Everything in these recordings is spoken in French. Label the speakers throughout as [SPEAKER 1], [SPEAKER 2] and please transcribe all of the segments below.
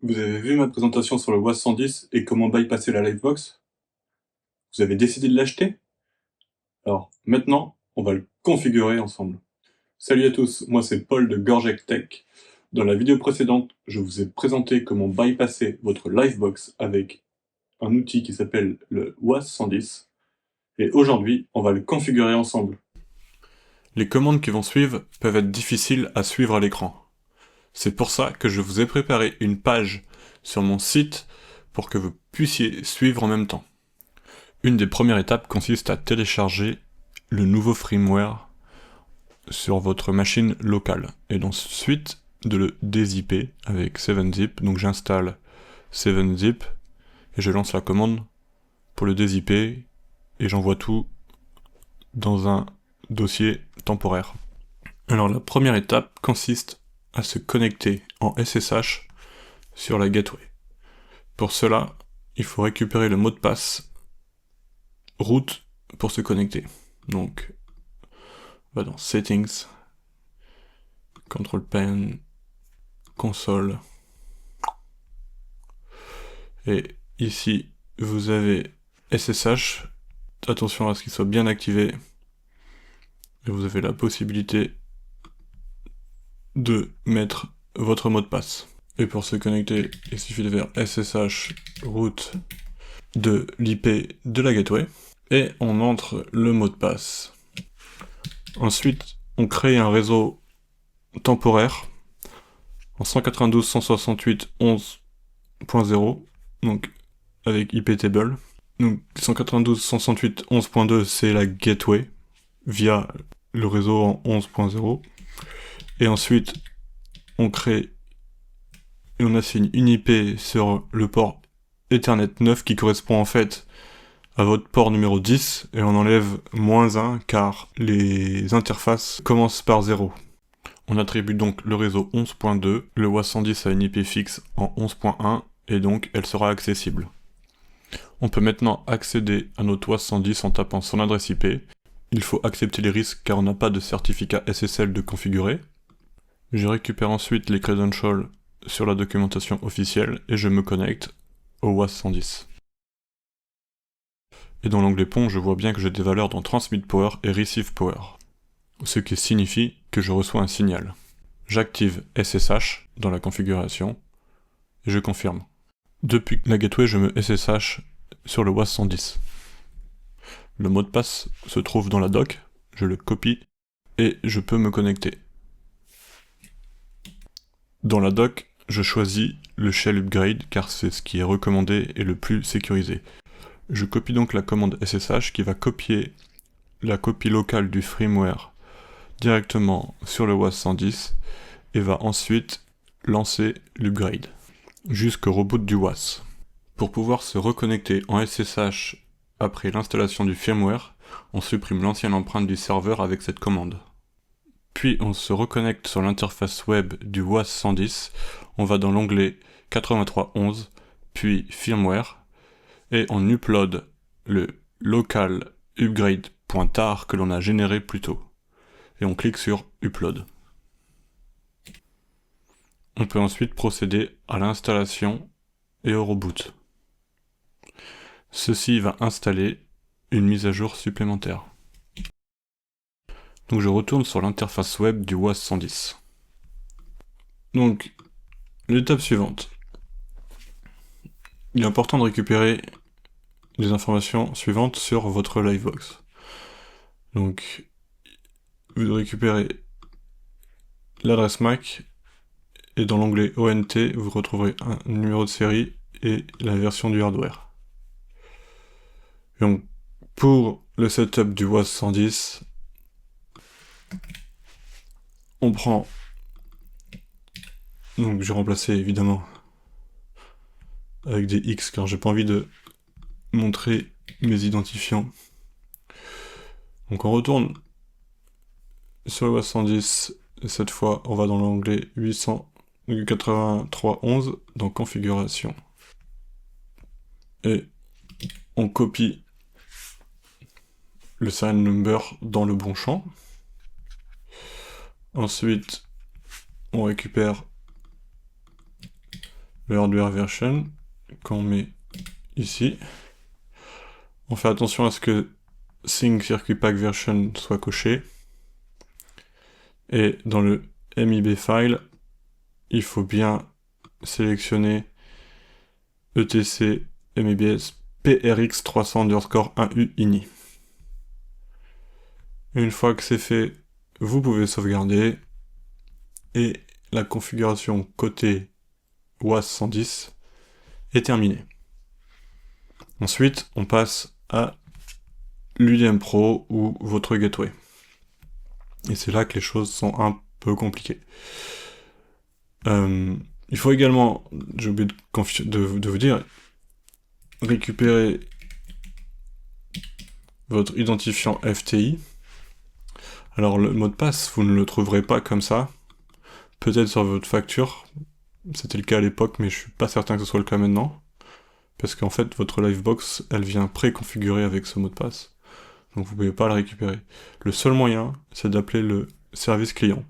[SPEAKER 1] Vous avez vu ma présentation sur le WAS 110 et comment bypasser la Livebox? Vous avez décidé de l'acheter? Alors, maintenant, on va le configurer ensemble. Salut à tous, moi c'est Paul de Gorgec Tech. Dans la vidéo précédente, je vous ai présenté comment bypasser votre Livebox avec un outil qui s'appelle le WAS 110. Et aujourd'hui, on va le configurer ensemble.
[SPEAKER 2] Les commandes qui vont suivre peuvent être difficiles à suivre à l'écran. C'est pour ça que je vous ai préparé une page sur mon site pour que vous puissiez suivre en même temps. Une des premières étapes consiste à télécharger le nouveau firmware sur votre machine locale et ensuite de le dézipper avec 7-zip. Donc j'installe 7-zip et je lance la commande pour le dézipper et j'envoie tout dans un dossier temporaire. Alors la première étape consiste à se connecter en SSH sur la gateway. Pour cela, il faut récupérer le mot de passe root pour se connecter. Donc, on va dans Settings, Control Panel, Console, et ici vous avez SSH. Attention à ce qu'il soit bien activé. Et vous avez la possibilité de mettre votre mot de passe. Et pour se connecter, il suffit de faire SSH root de l'IP de la gateway et on entre le mot de passe. Ensuite, on crée un réseau temporaire en 192.168.11.0, donc avec IP table. Donc 192.168.11.2 c'est la gateway via le réseau en 11.0. Et ensuite, on crée et on assigne une IP sur le port Ethernet 9 qui correspond en fait à votre port numéro 10 et on enlève -1 car les interfaces commencent par 0. On attribue donc le réseau 11.2, le WAS 110 a une IP fixe en 11.1 et donc elle sera accessible. On peut maintenant accéder à notre WAS 110 en tapant son adresse IP. Il faut accepter les risques car on n'a pas de certificat SSL de configurer. Je récupère ensuite les credentials sur la documentation officielle et je me connecte au WAS 110. Et dans l'onglet pont, je vois bien que j'ai des valeurs dans Transmit Power et Receive Power, ce qui signifie que je reçois un signal. J'active SSH dans la configuration et je confirme. Depuis la gateway, je me SSH sur le WAS 110. Le mot de passe se trouve dans la doc, je le copie et je peux me connecter. Dans la doc, je choisis le shell upgrade car c'est ce qui est recommandé et le plus sécurisé. Je copie donc la commande SSH qui va copier la copie locale du firmware directement sur le WAS 110 et va ensuite lancer l'upgrade jusqu'au reboot du WAS. Pour pouvoir se reconnecter en SSH après l'installation du firmware, on supprime l'ancienne empreinte du serveur avec cette commande. Puis on se reconnecte sur l'interface web du WAS 110, on va dans l'onglet 8311, puis firmware, et on upload le local upgrade.tar que l'on a généré plus tôt. Et on clique sur upload. On peut ensuite procéder à l'installation et au reboot. Ceci va installer une mise à jour supplémentaire. Donc je retourne sur l'interface web du WAS 110. Donc, l'étape suivante. Il est important de récupérer les informations suivantes sur votre Livebox. Donc, vous récupérez l'adresse MAC et dans l'onglet ONT, vous retrouverez un numéro de série et la version du hardware. Donc, pour le setup du WAS 110, on prend... Donc, j'ai remplacé évidemment avec des X car j'ai pas envie de montrer mes identifiants. Donc, on retourne sur le WAS 110, et cette fois, on va dans l'onglet 883.11 dans configuration. Et on copie le serial number dans le bon champ. Ensuite, on récupère le hardware version qu'on met ici. On fait attention à ce que Sync Circuit Pack Version soit coché. Et dans le MIB file, il faut bien sélectionner ETC MIBS PRX 300_1U ini. Une fois que c'est fait, vous pouvez sauvegarder et la configuration côté WAS 110 est terminée. Ensuite, on passe à l'UDM Pro ou votre gateway. Et c'est là que les choses sont un peu compliquées. Il faut également, j'ai oublié de vous dire, récupérer votre identifiant FTI. Alors le mot de passe, vous ne le trouverez pas comme ça. Peut-être sur votre facture. C'était le cas à l'époque, mais je suis pas certain que ce soit le cas maintenant. Parce qu'en fait, votre Livebox, elle vient préconfigurée avec ce mot de passe. Donc vous pouvez pas le récupérer. Le seul moyen, c'est d'appeler le service client.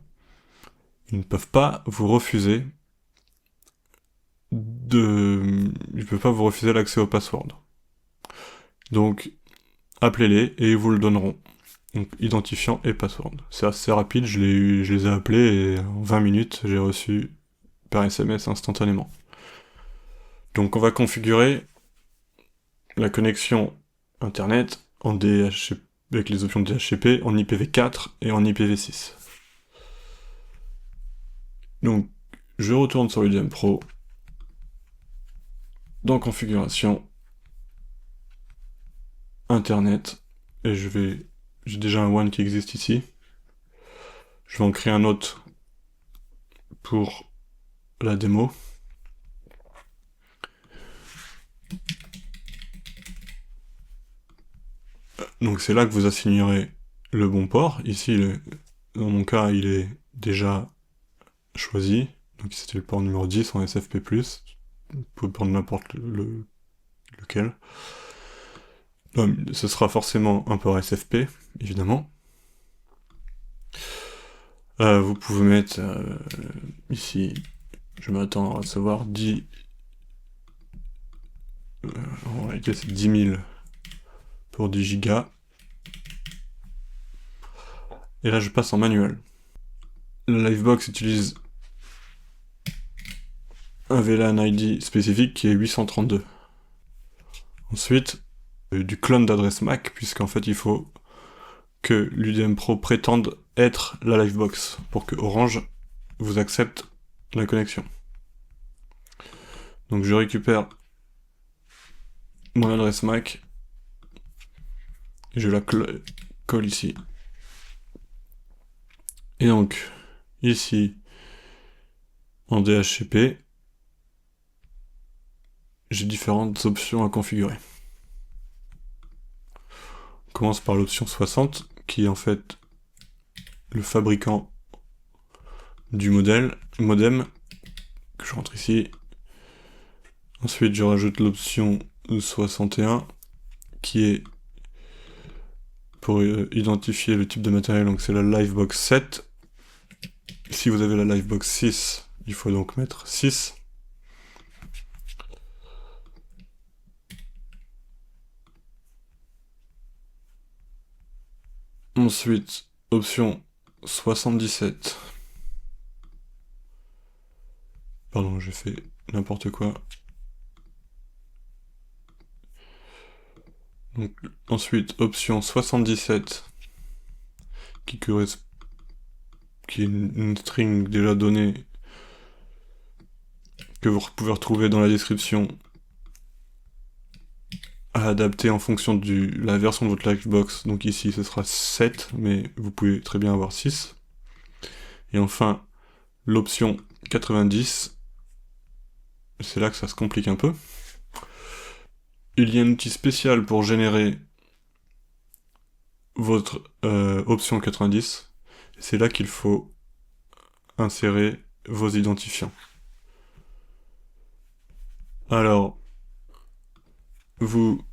[SPEAKER 2] Ils ne peuvent pas vous refuser l'accès au password. Donc, appelez-les et ils vous le donneront. Donc, identifiant et password. C'est assez rapide, je les ai appelés et en 20 minutes, j'ai reçu par SMS instantanément. Donc, on va configurer la connexion Internet en DHCP, avec les options de DHCP, en IPv4 et en IPv6. Donc, je retourne sur l'UDM Pro, dans configuration, Internet, et j'ai déjà un WAN qui existe ici. Je vais en créer un autre pour la démo. Donc c'est là que vous assignerez le bon port. Ici, dans mon cas, il est déjà choisi. Donc c'était le port numéro 10 en SFP+. Vous pouvez prendre n'importe lequel. Ce sera forcément un port SFP, évidemment. Vous pouvez mettre ici, je m'attends à recevoir 10... en réalité c'est 10 000 pour 10 gigas. Et là je passe en manuel. La Livebox utilise un VLAN ID spécifique qui est 832. Ensuite, du clone d'adresse MAC, puisqu'en fait il faut que l'UDM Pro prétende être la Livebox pour que Orange vous accepte la connexion. Donc je récupère mon adresse MAC et je la colle ici. Et donc, ici, en DHCP, j'ai différentes options à configurer. On commence par l'option 60, qui est en fait le fabricant du modem, que je rentre ici. Ensuite, je rajoute l'option 61, qui est pour identifier le type de matériel, donc c'est la Livebox 7. Si vous avez la Livebox 6, il faut donc mettre 6. Ensuite, option 77. Pardon, j'ai fait n'importe quoi. Donc, ensuite, option 77, qui est une string déjà donnée, que vous pouvez retrouver dans la description, à adapter en fonction de la version de votre Livebox. Donc ici, ce sera 7, mais vous pouvez très bien avoir 6. Et enfin, l'option 90, c'est là que ça se complique un peu. Il y a un outil spécial pour générer votre option 90. C'est là qu'il faut insérer vos identifiants. Alors, vous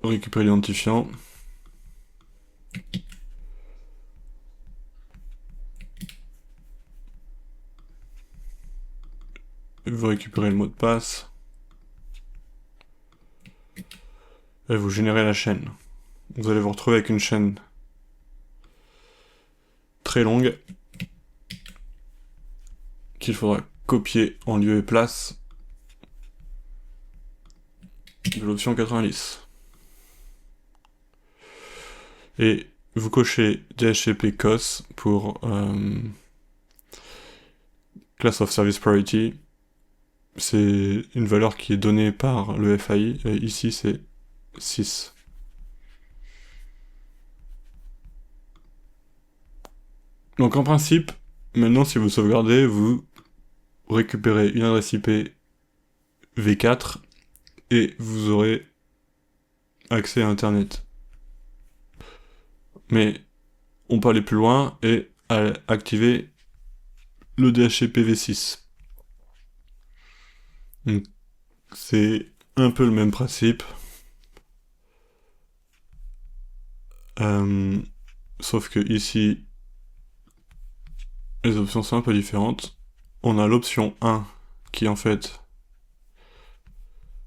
[SPEAKER 2] récupérez l'identifiant. vous récupérez le mot de passe, et vous générez la chaîne. Vous allez vous retrouver avec une chaîne très longue qu'il faudra copier en lieu et place de l'option 90. Et vous cochez DHCP COS pour Class of Service Priority. C'est une valeur qui est donnée par le FAI, et ici c'est 6. Donc en principe, maintenant si vous sauvegardez, vous récupérez une adresse IP V4 et vous aurez accès à Internet. Mais on peut aller plus loin et activer le DHCP V6. Donc c'est un peu le même principe. Sauf que ici, les options sont un peu différentes. On a l'option 1 qui en fait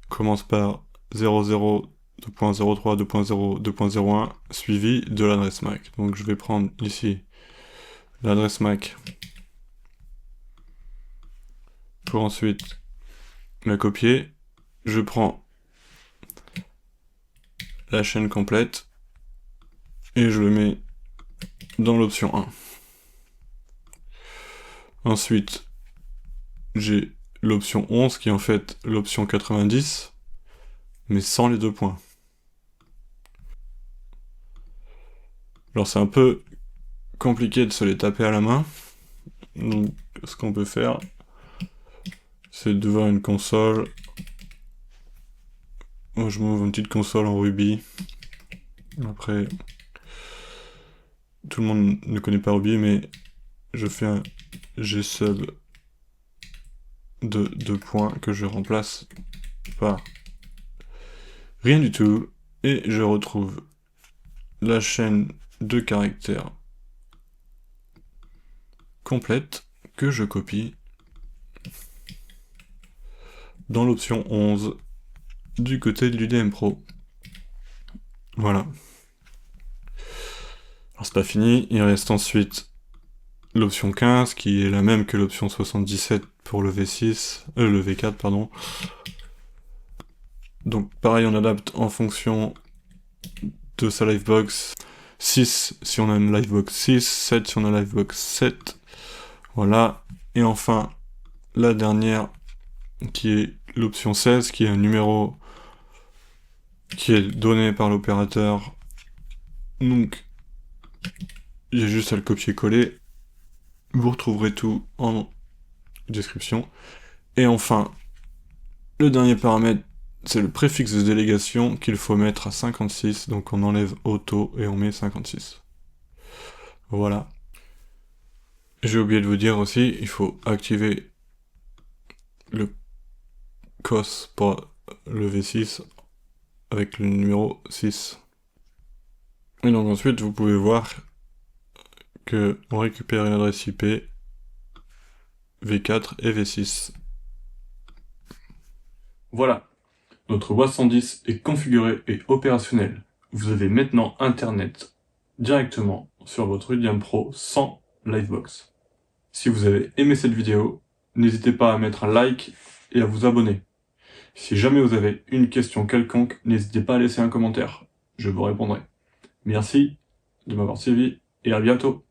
[SPEAKER 2] commence par 00, 2.03, 2.0, 2.01 suivi de l'adresse MAC. Donc je vais prendre ici l'adresse MAC pour ensuite la copier. Je prends la chaîne complète et je le mets dans l'option 1. Ensuite, j'ai l'option 11 qui est en fait l'option 90, mais sans les 2 points. Alors c'est un peu compliqué de se les taper à la main, donc ce qu'on peut faire, c'est de voir une console. Moi je m'ouvre une petite console en Ruby. Après, tout le monde ne connaît pas Ruby, mais je fais un gsub de 2 points que je remplace par rien du tout, et je retrouve la chaîne de caractères complète que je copie dans l'option 11 du côté de l'UDM Pro. Voilà. Alors c'est pas fini, il reste ensuite l'option 15 qui est la même que l'option 77 pour le V6, le V4 pardon. Donc pareil, on adapte en fonction de sa livebox. 6 si on a une livebox 6, 7 si on a une livebox 7. Voilà. Et enfin, la dernière qui est l'option 16, qui est un numéro qui est donné par l'opérateur. Donc, j'ai juste à le copier-coller. Vous retrouverez tout en description. Et enfin, le dernier paramètre, c'est le préfixe de délégation qu'il faut mettre à 56. Donc on enlève auto et on met 56. Voilà. J'ai oublié de vous dire aussi, il faut activer le COS pour le V6 avec le numéro 6. Et donc ensuite, vous pouvez voir que on récupère une adresse IP V4 et V6.
[SPEAKER 1] Voilà, notre WAS 110 est configuré et opérationnel. Vous avez maintenant Internet directement sur votre UDM Pro sans Livebox. Si vous avez aimé cette vidéo, n'hésitez pas à mettre un like et à vous abonner. Si jamais vous avez une question quelconque, n'hésitez pas à laisser un commentaire. Je vous répondrai. Merci de m'avoir suivi et à bientôt.